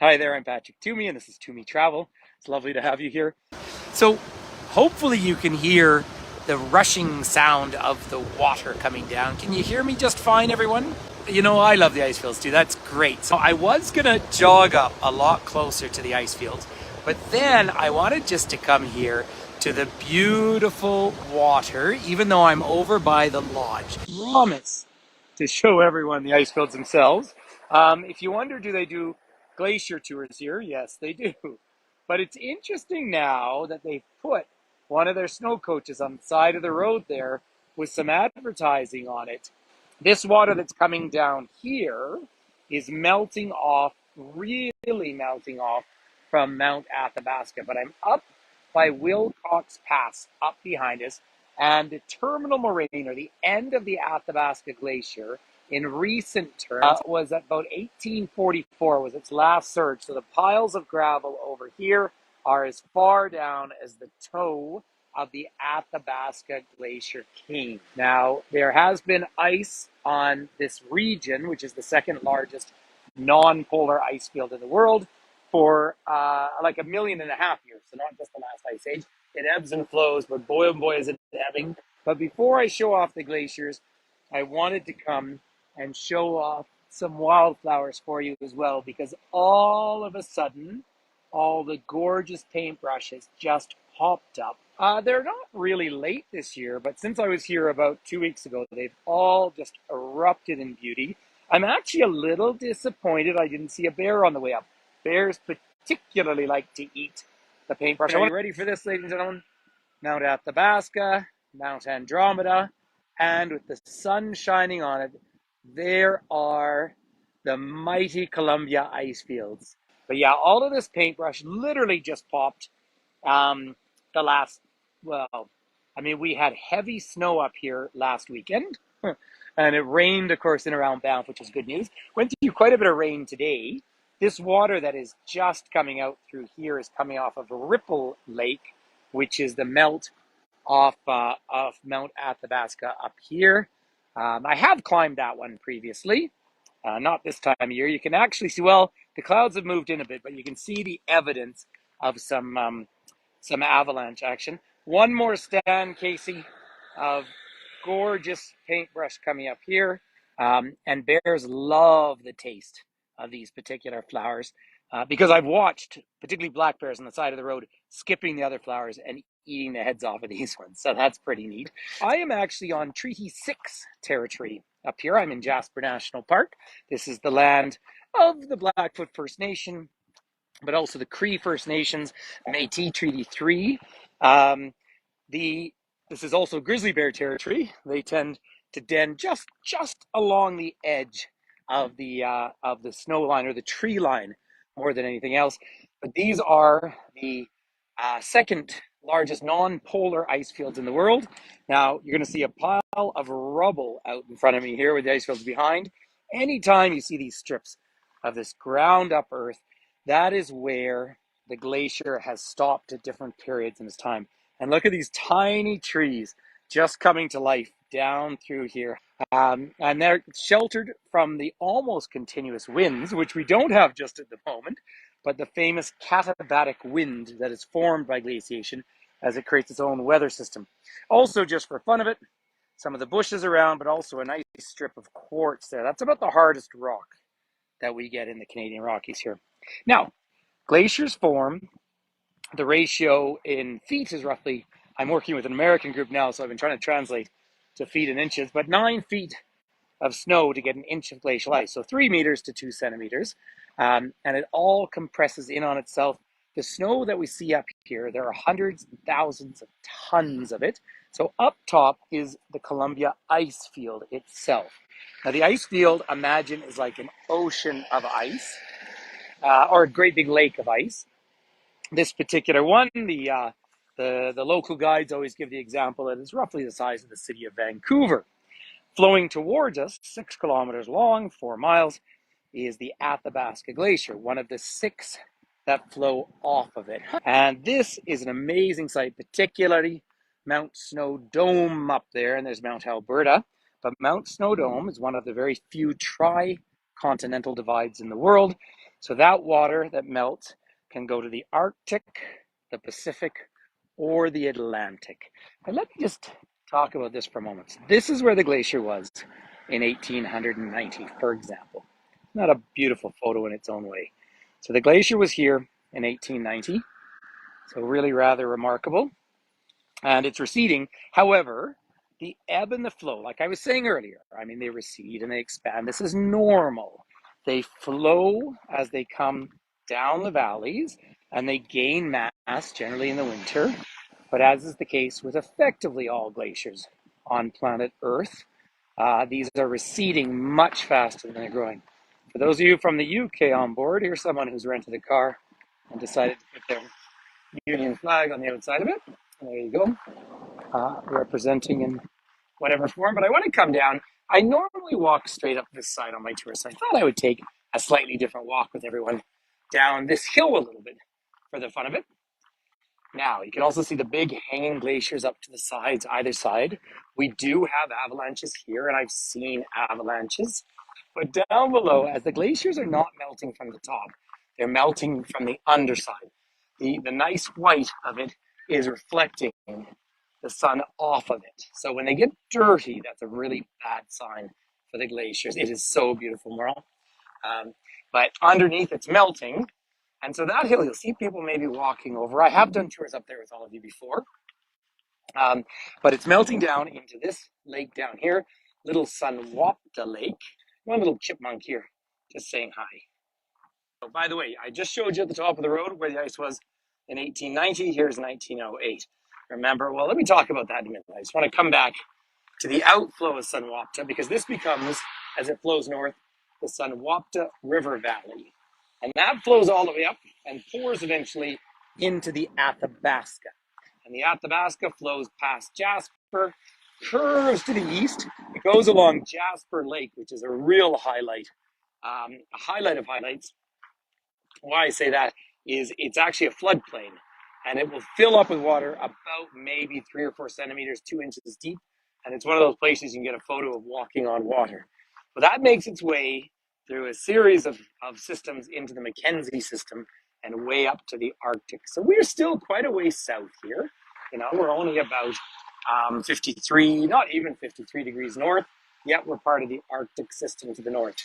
Hi there, I'm Patrick Toomey, and this is Toomey Travel. It's lovely to have you here. So, hopefully, you can hear the rushing sound of the water coming down. Can you hear me just fine, everyone? You know, I love the ice fields too. That's great. So, I was gonna jog up a lot closer to the ice fields, but then I wanted just to come here to the beautiful water, even though I'm over by the lodge. Promise to show everyone the ice fields themselves. If you wonder, do they do glacier tours here? Yes, they do. But it's interesting now that they've put one of their snow coaches on the side of the road there with some advertising on it. This water that's coming down here is melting off, really melting off from Mount Athabasca. But I'm up by Wilcox Pass, up behind us, and the terminal moraine, or the end of the Athabasca Glacier, in recent terms, was at about 1844 was its last surge. So the piles of gravel over here are as far down as the toe of the Athabasca Glacier came. Now, there has been ice on this region, which is the second largest non-polar ice field in the world, for like 1.5 million years. So not just the last ice age. It ebbs and flows, but boy, oh boy, is it ebbing. But before I show off the glaciers, I wanted to come and show off some wildflowers for you as well, because all of a sudden, all the gorgeous paintbrushes just popped up. They're not really late this year, but since I was here about 2 weeks ago, they've all just erupted in beauty. I'm actually a little disappointed I didn't see a bear on the way up. Bears particularly like to eat the paintbrush. Are you ready for this, ladies and gentlemen? Mount Athabasca, Mount Andromeda, and with the sun shining on it, there are the mighty Columbia Icefields. But yeah, all of this paintbrush literally just popped the last, well, I mean, we had heavy snow up here last weekend, and it rained, of course, in around Banff, which is good news. Went through quite a bit of rain today. This water that is just coming out through here is coming off of Ripple Lake, which is the melt off of Mount Athabasca up here. I have climbed that one previously, not this time of year. You can actually see, well, the clouds have moved in a bit, but you can see the evidence of some avalanche action. One more stand, Casey, of gorgeous paintbrush coming up here. And bears love the taste of these particular flowers because I've watched particularly black bears on the side of the road skipping the other flowers and eating the heads off of these ones. So that's pretty neat. I am actually on Treaty 6 territory up here. I'm in Jasper National Park. This is the land of the Blackfoot First Nation, but also the Cree First Nations, Métis Treaty 3. This is also grizzly bear territory. They tend to den just along the edge of the snow line or the tree line more than anything else. But these are the second largest non-polar ice fields in the world. Now you're going to see a pile of rubble out in front of me here with the ice fields behind. Anytime you see these strips of this ground up earth, that is where the glacier has stopped at different periods in its time. And look at these tiny trees just coming to life down through here. And they're sheltered from the almost continuous winds, which we don't have just at the moment, but the famous katabatic wind that is formed by glaciation as it creates its own weather system. Also, just for fun of it, some of the bushes around, but also a nice strip of quartz there. That's about the hardest rock that we get in the Canadian Rockies here. Now, glaciers form. The ratio in feet is roughly, I'm working with an American group now, so I've been trying to translate to feet and inches, but 9 feet of snow to get an inch of glacial ice. So 3 meters to 2 centimeters. And it all compresses in on itself. The snow that we see up here, there are hundreds and thousands of tons of it. So up top is the Columbia Icefield itself. Now the ice field, imagine, is like an ocean of ice, or a great big lake of ice. This particular one, the local guides always give the example that it's roughly the size of the city of Vancouver. Flowing towards us, 6 kilometers long, 4 miles, is the Athabasca Glacier, one of the 6 that flow off of it. And this is an amazing sight, particularly Mount Snowdome up there, and there's Mount Alberta. But Mount Snowdome is one of the very few tri-continental divides in the world. So that water that melts can go to the Arctic, the Pacific, or the Atlantic. And let me just talk about this for a moment. This is where the glacier was in 1890, for example. Not a beautiful photo in its own way. So the glacier was here in 1890, so really rather remarkable. And it's receding. However, the ebb and the flow, like I was saying earlier, I mean, they recede and they expand. This is normal. They flow as they come down the valleys and they gain mass generally in the winter. But as is the case with effectively all glaciers on planet Earth, these are receding much faster than they're growing. For those of you from the UK on board, here's someone who's rented a car and decided to put their Union flag on the outside of it. There you go, representing in whatever form. But I want to come down. I normally walk straight up this side on my tour, so I thought I would take a slightly different walk with everyone down this hill a little bit for the fun of it. Now, you can also see the big hanging glaciers up to the sides, either side. We do have avalanches here, and I've seen avalanches. But down below, as the glaciers are not melting from the top, they're melting from the underside. The nice white of it is reflecting the sun off of it. So when they get dirty, that's a really bad sign for the glaciers. It is so beautiful, Merle. But underneath, it's melting. And so that hill, you'll see people maybe walking over. I have done tours up there with all of you before. But it's melting down into this lake down here, Little Sunwapta Lake. One little chipmunk here, just saying hi. Oh, by the way, I just showed you at the top of the road where the ice was in 1890. Here's 1908. Remember? Well, let me talk about that in a minute. I just want to come back to the outflow of Sunwapta because this becomes, as it flows north, the Sunwapta River Valley. And that flows all the way up and pours eventually into the Athabasca. And the Athabasca flows past Jasper, curves to the east. It goes along Jasper Lake, which is a real highlight, a highlight of highlights. Why I say that is it's actually a floodplain, and it will fill up with water about maybe 3 or 4 centimeters, 2 inches deep. And it's one of those places you can get a photo of walking on water. But that makes its way through a series of systems into the Mackenzie system and way up to the Arctic. So we're still quite a way south here. You know, we're only about 53, not even 53 degrees north, yet we're part of the Arctic system to the north.